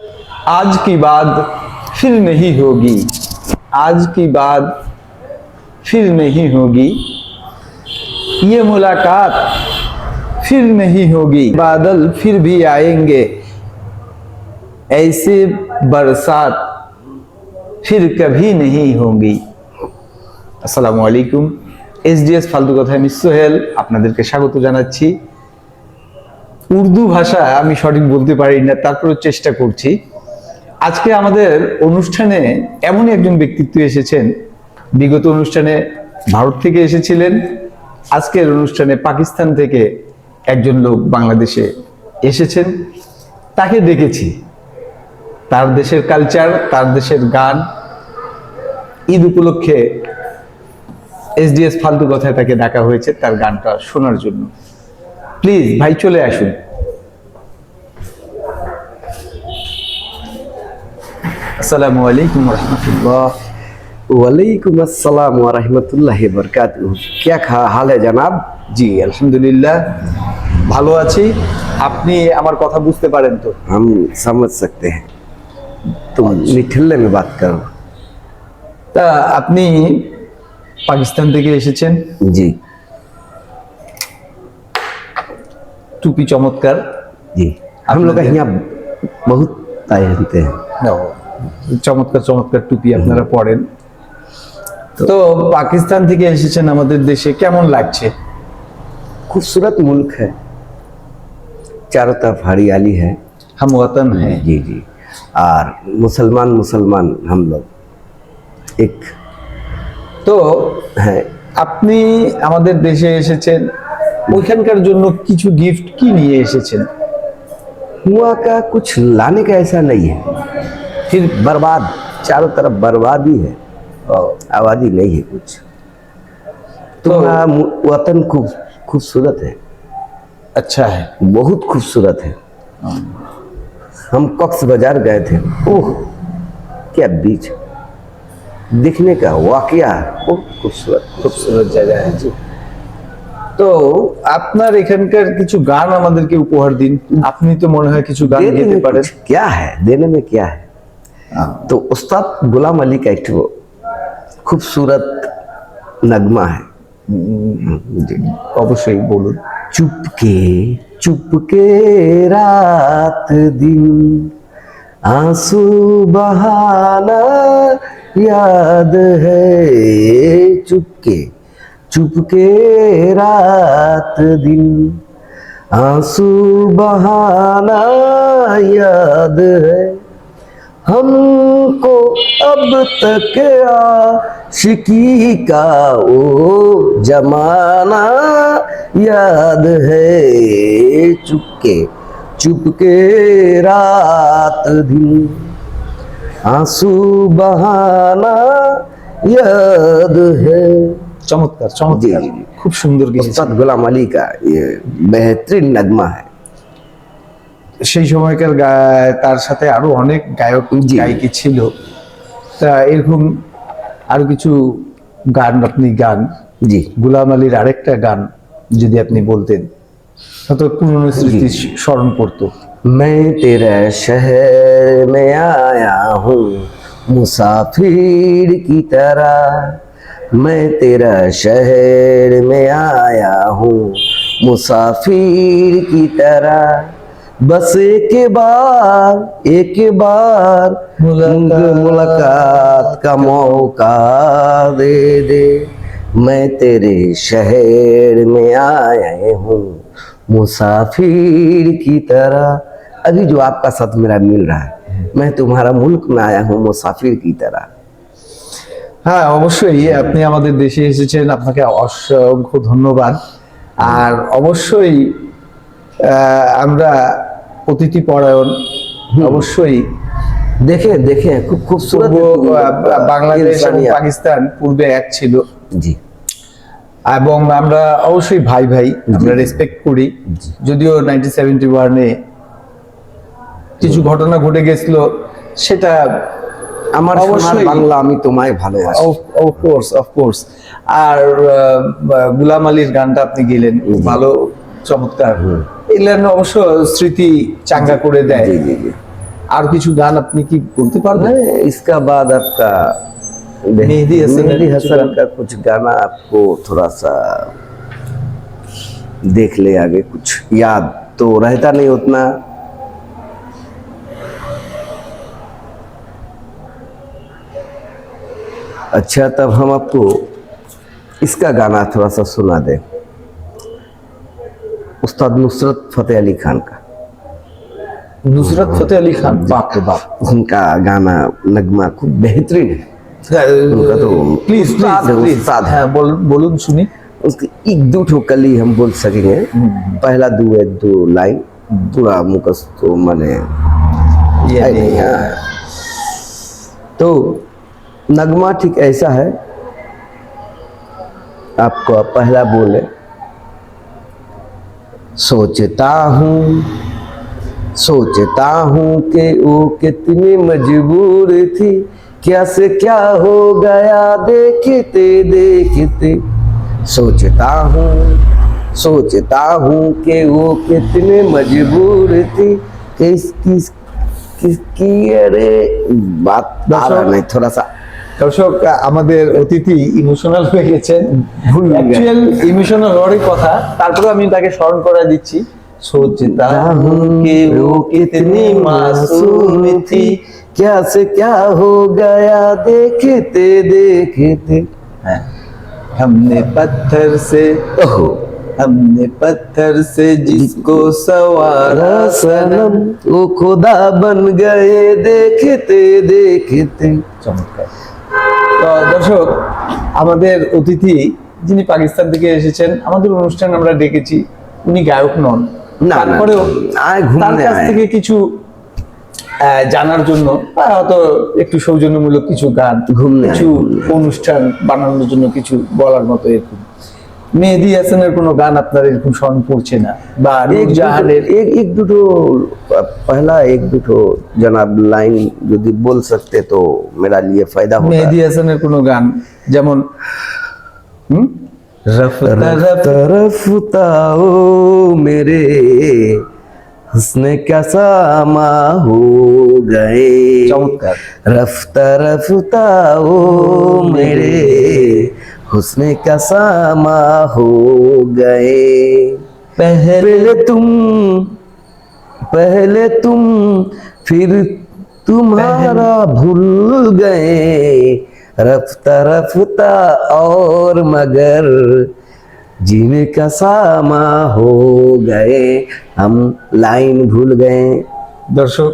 आज की बात फिर नहीं होगी, आज की बात फिर नहीं होगी, ये मुलाकात फिर नहीं होगी, बादल फिर भी आएंगे, ऐसे बरसात फिर कभी नहीं होगी। আসসালামু আলাইকুম। এসডিএস ফালতু কথায় আমি সোহেল আপনাদেরকে স্বাগত জানাচ্ছি। উর্দু ভাষা আমি সঠিক বলতে পারি না, তারপরেও চেষ্টা করছি। আজকে আমাদের অনুষ্ঠানে এমনই একজন ব্যক্তিত্ব এসেছেন, বিগত অনুষ্ঠানে ভারত থেকে এসেছিলেন, আজকের অনুষ্ঠানে পাকিস্তান থেকে একজন লোক বাংলাদেশে এসেছেন। তাকে দেখেছি, তার দেশের কালচার, তার দেশের গান, ঈদ উপলক্ষে এসডিএস ফালতু কথায় তাকে ডাকা হয়েছে তার গানটা শোনার জন্য। প্লিজ ভাই চলে আসুন। আসসালামু আলাইকুম রহমতুল্লাহ। वालेकुम अस्सलाम व रहमतुल्लाहि व बरकातुहू। क्या हाल है जनाब? জি আলহামদুলিল্লাহ ভালো আছি। আপনি আমার কথা বুঝতে পারেন তো? हम समझ सकते हैं। तुम मिठल्ले में बात करो। তা আপনি পাকিস্তান থেকে এসেছেন, जी টুপি চমৎকার। जी हम लोग यहाँ बहुत पहनते हैं। চমৎকার চমৎকার টুপি আপনারা পরেন। তো পাকিস্তান থেকে এসেছেন আমাদের দেশে, কেমন লাগছে? खूबसूरत मुल्क है, चारों तरफ हरियाली है। हम वतन हैं। जी जी। और मुसलमान मुसलमान हम लोग एक তো है। আপনি আমাদের দেশে এসেছেন, ওইখানকার জন্য কিছু গিফট কি নিয়ে এসেছেন? हुआ का कुछ लाने का ऐसा नहीं है, फिर बर्बाद, चारों तरफ बर्बादी है, आबादी नहीं है कुछ। तुम्हारा वतन खूबसूरत है, अच्छा है, बहुत खूबसूरत है। हम कक्स बाजार गए थे, ओह क्या बीच, दिखने का वाकया बहुत खूबसूरत खूबसूरत जगह है जी। তো আপনার এখানকার কিছু গান আমাদেরকে উপহার দিন। আপনি তো মনে হয় কিছু গান देने গাইতে में পারেন। कुछ क्या है, देने में क्या है। तो उस्ताद गुलाम अली का एक खूबसूरत नगमा है। जी অবশ্যই বলুন। चुपके चुपके रात दिन आंसू बहाना याद है, चुपके चुपके रात दिन आंसू बहाना याद है, हमको अब तक आशिकी का वो जमाना याद है, चुपके चुपके रात दिन आंसू बहाना याद है। চমৎকার চমৎকার, জি, জি। খুব সুন্দর গেয়েছেন। उस्ताद गुलाम अली का ये बेहतरीन नगमा है। সেই সময়কার তার সাথে আরো অনেক গায়ক জি। গায়িকা ছিল। তা এরকম আরো কিছু গান আপনি গান, जी গুলাম আলীর আরেকটা গান যদি আপনি বলতেন, হয়তো পুরনো স্মৃতি স্মরণ করতো। मैं तेरे शहर में आया हूँ मुसाफिर की तरह, मैं तेरा शहर में आया हूँ मुसाफिर की तरह, बस एक बार मुलाकात का मौका दे दे, मैं तेरे शहर में आया हूँ मुसाफिर की तरह। अभी जो आपका साथ मेरा मिल रहा है, मैं तुम्हारा मुल्क में आया हूँ मुसाफिर की तरह। হ্যাঁ অবশ্যই আপনি আমাদের দেশে এসেছেন, আপনাকে অসংখ্য ধন্যবাদ। আর অবশ্যই আমরা অতিথি পরায়ণ, অবশ্যই देखे देखे खूब खूबसूरत বাংলাদেশ এবং इंसानियत। পাকিস্তান পূর্বে এক ছিল, जी এবং আমরা অবশ্যই ভাই ভাই, আমরা রেসপেক্ট করি। যদিও 1971-এ কিছু ঘটনা ঘটে গেছিল, সেটা আমার সোনার বাংলা আমি তোমায় ভালোবাসি। Of course of course. আর গুলাম আলীর গানটা আপনি গেলেন, ভালো চমৎকার। এগুলো অবশ্য স্মৃতি চাঙ্গা করে দেয়। জি জি জি। আর কিছু গান আপনি কি বলতে পারবেন? है इसका बाद आपका मेहदी हसन मेहदी का हसन का कुछ गाना आपको थोड़ा सा देख ले आगे, कुछ याद तो रहता नहीं उतना। अच्छा, तब हम आपको इसका गाना थोड़ा सा सुना दें, उस्ताद नुसरत फतेह अली खान का। নুসরাত ফতেহ আলী খান, বাপ রে বাপ। उनका गाना नगमा खूब बेहतरीन है। उनका तो প্লিজ उस्ताद है, প্লিজ उस्ताद है। হ্যাঁ বলুন শুনি। उसकी एक दो ठो कली हम बोल सकेंगे, पहला दो एक दो लाइन, पूरा मुकस तो माने ये है नहीं नहीं, हाँ। तो नगमा ठीक ऐसा है, आपको पहला बोले, सोचता हूँ कि वो कितनी मजबूर थी, क्या से क्या हो गया देखते देखते। सोचता हूँ कि वो कितने मजबूर थी, किसकी अरे बात आ रहा नहीं थोड़ा सा। দর্শক, আমাদের অতিথি ইমোশনাল হয়ে গেছেন, অ্যাকচুয়াল ইমোশনাল হওয়ারই কথা, তারপরে আমি তাকে স্মরণ করে দিচ্ছি। सोचता हूँ कि वो कितनी मासूम थी, क्या से क्या हो गया देखते देखते। हमने पत्थर से जिसको सवारा सनम, वो खुदा बन गए देखते देखते। চমৎকার। তো দর্শক, আমাদের অতিথি যিনি পাকিস্তান থেকে এসেছেন, আমাদের অনুষ্ঠান আমরা ডেকেছি, উনি গায়ক নন, না, তারপরেও তার কাছ থেকে কিছু জানার জন্য হয়তো একটু সৌজন্যমূলক কিছু গান, কিছু অনুষ্ঠান বানানোর জন্য কিছু বলার মতো এরকম। মেহেদি হাসানের কোনো গান আপনার এরকম স্মরণ পড়ছে না, বা নূরজাহানের एक दुठो, पहला एक दुठो जनाब लाइन यदि बोल सकते तो मेरा लिए फायदा होता। মেহেদি हासाনের কোনো গান, যেমन रफ्ता रफ्ता ओ मेरे हुस्न का सामा हो गए। চমৎকার। रफ्ता रफ्ता ओ मेरे हुस्न का सामा हो गए। पहले तुम फिर तुम्हारा भूल गए। रफ्ता रफ्ता और मगर जीने का सामा हो गए, हम लाइन भूल गए। দর্শক,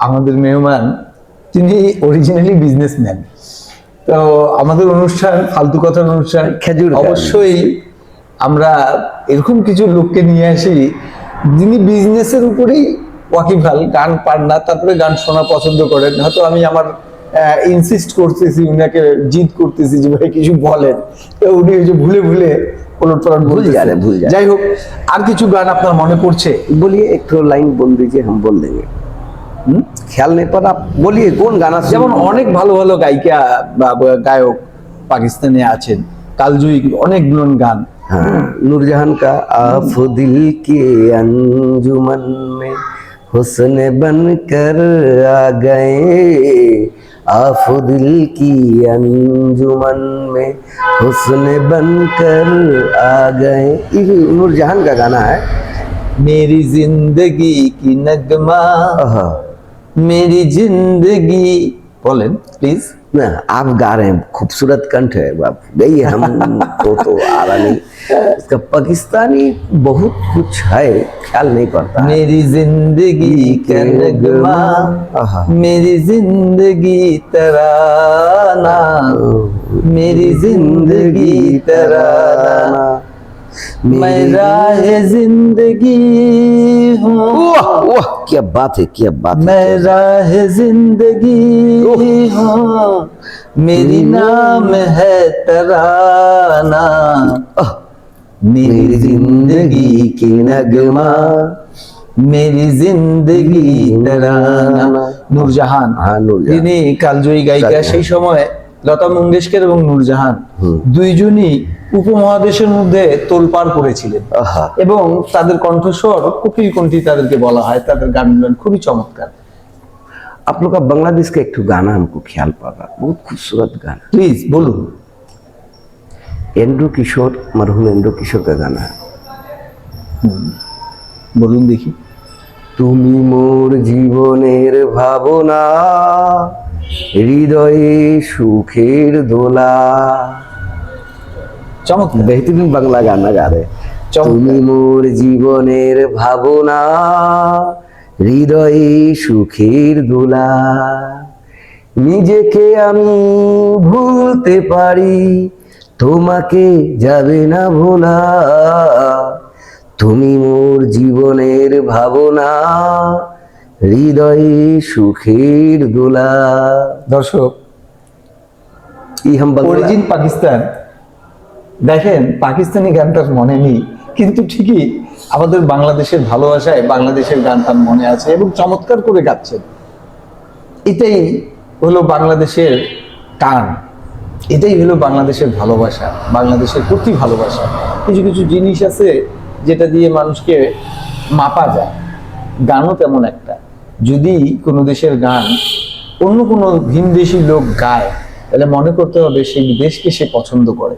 আমাদের মেহমান তিনি অরিজিনালি বিজনেসম্যান। তো আমাদের অনুষ্ঠান ফালতু কথার অনুষ্ঠান, খেজুর গান। অবশ্যই আমরা এরকম কিছু লোককে নিয়ে আসি যিনি বিজনেসের উপরেই ওয়াকিবহাল, গান পান না, তারপরে গান শোনা পছন্দ করেন। হয়তো আমি আমার ইনসিস্ট করতেছি, উনাকে জিদ করতেছি যে ভাই কিছু বলেন, তো উনি ওই যে ভুলে ভুলে পলট भूल जा रहे, भूल जा रहे। যাই হোক, আর কিছু গান আপনার মনে পড়ছে? बोलिए, एक तो लाइन बोल दीजिए, हम बोल देंगे। ख्याल नहीं पर आप बोलिए कौन गाना। যেমন অনেক ভালো ভালো গায়িকা বা গায়ক পাকিস্তানে আছেন, কালজয়ী অনেকগুলো গান। हाँ, नूरजहान का आप दिल के अंजुमन में हुस्न बनकर आ गए। आप दिल की अंजुमन में हुस्न बनकर आ गए, ये नूरजहान का गाना है। मेरी जिंदगी की नगमा, मेरी जिंदगी, बोलें प्लीज। ना, आप गा रहे हैं, खूबसूरत कंठ है बाप, गई हमको तो आ रहा नहीं। इसका पाकिस्तानी बहुत कुछ है, ख्याल नहीं पड़ता। मेरी जिंदगी का नगमा, मेरी जिंदगी तराना, मेरी जिंदगी तराना, मैं राह जिंदगी हूँ। वाह, क्या बात है, क्या बात है। मैं राह जिंदगी हूँ, मेरी नाम है तराना, मेरी जिंदगी की नगमा, मेरी जिंदगी तराना। নূরজাহান, हाँ, नूरजहान। তিনি কালজয়ী গায়িকা। সেই সময় লতা মঙ্গেশকর এবং নূরজাহান দুইজনই উপমহাদেশের মধ্যে তোলপাড় করেছিলেন, এবং তাদের কণ্ঠস্বর কোকিল কণ্ঠী তাদেরকে বলা হয়। তাদের গানগুলো খুবই চমৎকার। आप लोग का बांग्लादेश का एक ठो गाना हमको ख्याल पड़ रहा, बहुत खूबसूरत गाना, প্লিজ বলুন। एंड्रू किशोर, मरहूम एंड्रू किशोर का गाना है। বলুন দেখি। তুমি মোর জীবনের ভাবনা, হৃদয়ে সুখের দোলা। চমৎকার। बेहतरीन बांग्ला गाना गा रहे। चमत्कार। তুমি মোর জীবনের ভাবনা, হৃদয়ে সুখের দোলা। নিজেকে আমি ভুলতে পারি, তোমাকে যাবে না ভোলা। তুমি মোর জীবনের ভাবনা, হৃদয়ে সুখের দোলা। দর্শক, ই হাম বাংলা অরিজিন পাকিস্তান, দেখেন পাকিস্তানি গানটার মনে নেই, কিন্তু ঠিকই আমাদের বাংলাদেশের ভালোবাসায় বাংলাদেশের গান তার মনে আছে এবং চমৎকার করে গাচ্ছেন। এটাই হলো বাংলাদেশের টান, এটাই হলো বাংলাদেশের ভালোবাসা, বাংলাদেশের প্রতি ভালোবাসা। কিছু কিছু জিনিস আছে যেটা দিয়ে মানুষকে মাপা যায়, গানও তেমন একটা। যদি কোনো দেশের গান অন্য কোনো ভিনদেশী লোক গায়, তাহলে মনে করতে হবে সেই দেশকে সে পছন্দ করে।